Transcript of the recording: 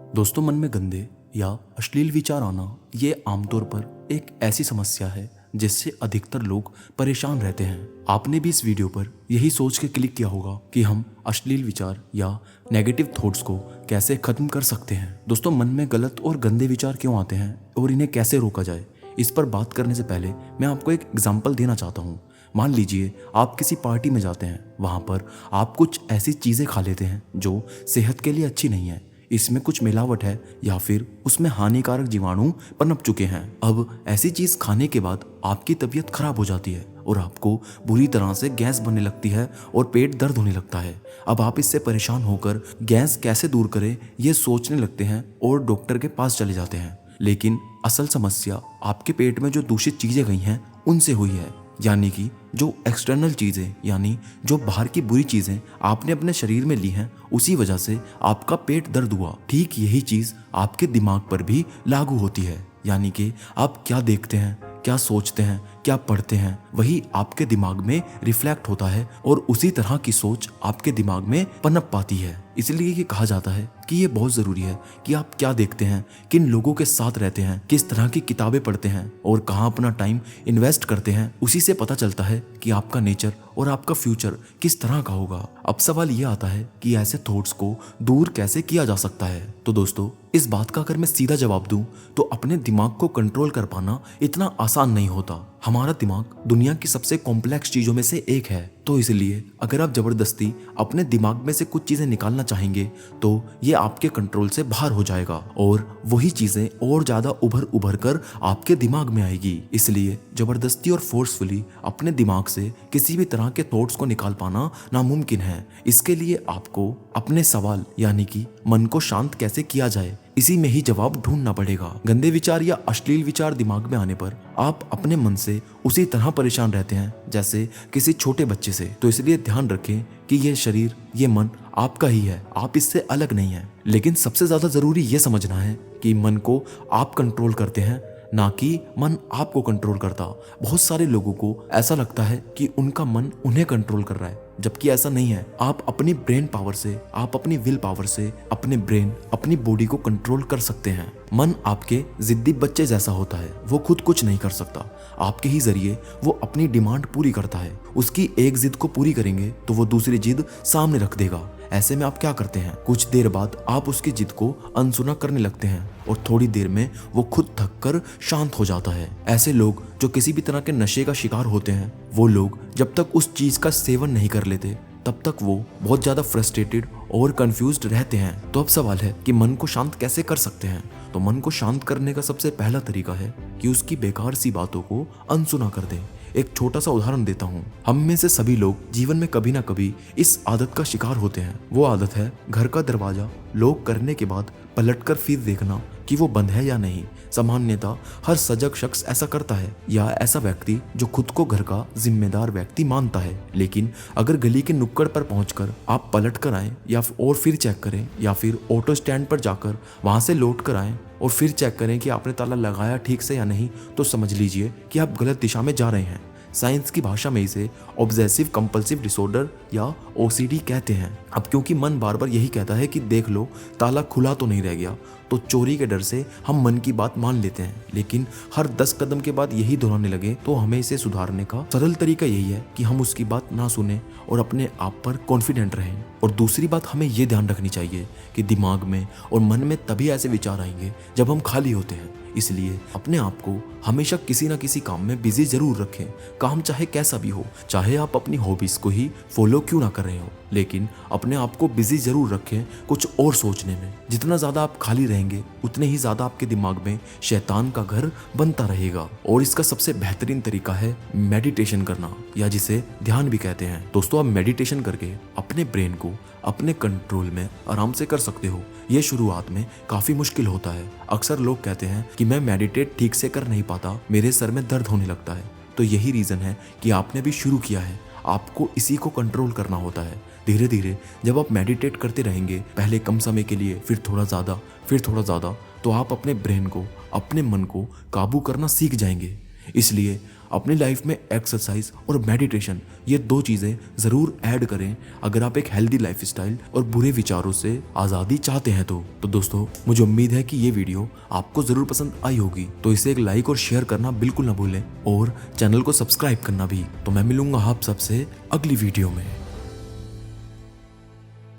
दोस्तों, मन में गंदे या अश्लील विचार आना ये आमतौर पर एक ऐसी समस्या है जिससे अधिकतर लोग परेशान रहते हैं। आपने भी इस वीडियो पर यही सोच के क्लिक किया होगा कि हम अश्लील विचार या नेगेटिव थॉट्स को कैसे खत्म कर सकते हैं। दोस्तों, मन में गलत और गंदे विचार क्यों आते हैं और इन्हें कैसे रोका जाए, इस पर बात करने से पहले मैं आपको एक एग्जाम्पल देना चाहता हूँ। मान लीजिए आप किसी पार्टी में जाते हैं, वहाँ पर आप कुछ ऐसी चीज़ें खा लेते हैं जो सेहत के लिए अच्छी नहीं है। इसमें कुछ मिलावट है या फिर उसमें हानिकारक जीवाणु पनप चुके हैं। अब ऐसी चीज खाने के बाद आपकी तबीयत खराब हो जाती है और आपको बुरी तरह से गैस बनने लगती है और पेट दर्द होने लगता है। अब आप इससे परेशान होकर गैस कैसे दूर करें ये सोचने लगते हैं और डॉक्टर के पास चले जाते हैं। लेकिन असल समस्या आपके पेट में जो दूषित चीजें गई हैं उनसे हुई है, यानी कि जो एक्सटर्नल चीज़ें, यानी जो बाहर की बुरी चीज़ें आपने अपने शरीर में ली हैं, उसी वजह से आपका पेट दर्द हुआ। ठीक यही चीज़ आपके दिमाग पर भी लागू होती है, यानी कि आप क्या देखते हैं, क्या सोचते हैं, क्या पढ़ते हैं, वही आपके दिमाग में रिफ्लेक्ट होता है और उसी तरह की सोच आपके दिमाग में पनप पाती है। इसलिए ये कहा जाता है कि ये बहुत ज़रूरी है कि आप क्या देखते हैं, किन लोगों के साथ रहते हैं, किस तरह की किताबें पढ़ते हैं और कहाँ अपना टाइम इन्वेस्ट करते हैं। उसी से पता चलता है कि आपका नेचर और आपका फ्यूचर किस तरह का होगा। अब सवाल ये आता है कि ऐसे थॉट्स को दूर कैसे किया जा सकता है। तो दोस्तों, इस बात का अगर मैं सीधा जवाब दूं तो अपने दिमाग को कंट्रोल कर पाना इतना आसान नहीं होता। हमारा दिमाग दुनिया की सबसे कॉम्प्लेक्स चीजों में से एक है। तो इसलिए अगर आप जबरदस्ती अपने दिमाग में से कुछ चीजें निकालना चाहेंगे तो ये आपके कंट्रोल से बाहर हो जाएगा और वही चीजें और ज्यादा उभर कर आपके दिमाग में आएगी। इसलिए जबरदस्ती और फोर्सफुली अपने दिमाग से किसी भी तरह के थॉट्स को निकाल पाना नामुमकिन है। इसके लिए आपको अपने सवाल यानी कि मन को शांत कैसे किया जाए, इसी में ही जवाब ढूंढना पड़ेगा। गंदे विचार या अश्लील विचार दिमाग में आने पर आप अपने मन से उसी तरह परेशान रहते हैं जैसे किसी छोटे बच्चे से। तो इसलिए ध्यान रखें कि ये शरीर, ये मन आपका ही है, आप इससे अलग नहीं है। लेकिन सबसे ज्यादा जरूरी ये समझना है कि मन को आप कंट्रोल करते हैं, ना कि मन आपको कंट्रोल करता। बहुत सारे लोगों को ऐसा लगता है कि उनका मन उन्हें कंट्रोल कर रहा है, जबकि ऐसा नहीं है। आप अपनी ब्रेन पावर से, आप अपनी विल पावर से अपने ब्रेन, अपनी बॉडी को कंट्रोल कर सकते हैं। मन आपके जिद्दी बच्चे जैसा होता है, वो खुद कुछ नहीं कर सकता। आपके ही जरिए वो अपनी डिमांड पूरी करता है। उसकी एक जिद को पूरी करेंगे तो वो दूसरी जिद सामने रख देगा। ऐसे में आप क्या करते हैं, कुछ देर बाद आप उसकी जिद को अनसुना करने लगते हैं और थोड़ी देर में वो खुद थक कर शांत हो जाता है। ऐसे लोग जो किसी भी तरह के नशे का शिकार होते हैं, वो लोग जब तक उस चीज का सेवन नहीं कर लेते तब तक वो बहुत ज्यादा फ्रस्ट्रेटेड और कंफ्यूज्ड रहते हैं। तो अब सवाल है कि मन को शांत कैसे कर सकते हैं। तो मन को शांत करने का सबसे पहला तरीका है कि उसकी बेकार सी बातों को अनसुना कर दें। एक छोटा सा उदाहरण देता हूँ। हम में से सभी लोग जीवन में कभी ना कभी इस आदत का शिकार होते हैं। वो आदत है घर का दरवाजा लॉक करने के बाद पलटकर फिर देखना कि वो बंद है या नहीं। सामान्यतः हर सजग शख्स ऐसा करता है, या ऐसा व्यक्ति जो खुद को घर का जिम्मेदार व्यक्ति मानता है। लेकिन अगर गली के नुक्कड़ पर पहुंचकर आप पलट कर आए या और फिर चेक करें, या फिर ऑटो स्टैंड पर जाकर वहां से लौट कर आए और फिर चेक करें कि आपने ताला लगाया ठीक से या नहीं, तो समझ लीजिए कि आप गलत दिशा में जा रहे हैं। साइंस की भाषा में इसे ऑब्सेसिव कंपल्सिव डिसऑर्डर या ओसीडी कहते हैं। अब क्योंकि मन बार बार यही कहता है कि देख लो ताला खुला तो नहीं रह गया, तो चोरी के डर से हम मन की बात मान लेते हैं। लेकिन हर 10 कदम के बाद यही दोहराने लगे तो हमें इसे सुधारने का सरल तरीका यही है कि हम उसकी बात ना सुने और अपने आप पर कॉन्फिडेंट रहें। और दूसरी बात हमें ये ध्यान रखनी चाहिए कि दिमाग में और मन में तभी ऐसे विचार आएंगे जब हम खाली होते हैं। इसलिए अपने आप को हमेशा किसी ना किसी काम में बिजी जरूर रखें। काम चाहे कैसा भी हो, चाहे आप अपनी हॉबीज को ही फॉलो क्यों ना कर रहे हो, लेकिन अपने आप को बिजी जरूर रखें कुछ और सोचने में। जितना ज्यादा आप खाली रहेंगे उतने ही ज्यादा आपके दिमाग में शैतान का घर बनता रहेगा। और इसका सबसे बेहतरीन तरीका है मेडिटेशन करना, या जिसे ध्यान भी कहते हैं। दोस्तों, आप मेडिटेशन करके अपने ब्रेन को अपने कंट्रोल में आराम से कर सकते हो। ये शुरुआत में काफी मुश्किल होता है। अक्सर लोग कहते हैं कि मैं मेडिटेट ठीक से कर नहीं पाता, मेरे सर में दर्द होने लगता है। तो यही रीजन है कि आपने भी शुरू किया है। आपको इसी को कंट्रोल करना होता है। धीरे धीरे जब आप मेडिटेट करते रहेंगे, पहले कम समय के लिए, फिर थोड़ा ज़्यादा, तो आप अपने ब्रेन को, अपने मन को काबू करना सीख जाएंगे। इसलिए अपनी लाइफ में एक्सरसाइज और मेडिटेशन, ये 2 चीजें जरूर ऐड करें अगर आप एक हेल्दी लाइफस्टाइल और बुरे विचारों से आजादी चाहते हैं। तो दोस्तों, मुझे उम्मीद है कि ये वीडियो आपको जरूर पसंद आई होगी, तो इसे एक लाइक और शेयर करना बिल्कुल ना भूलें और चैनल को सब्सक्राइब करना भी। तो मैं मिलूंगा आप सबसे अगली वीडियो में।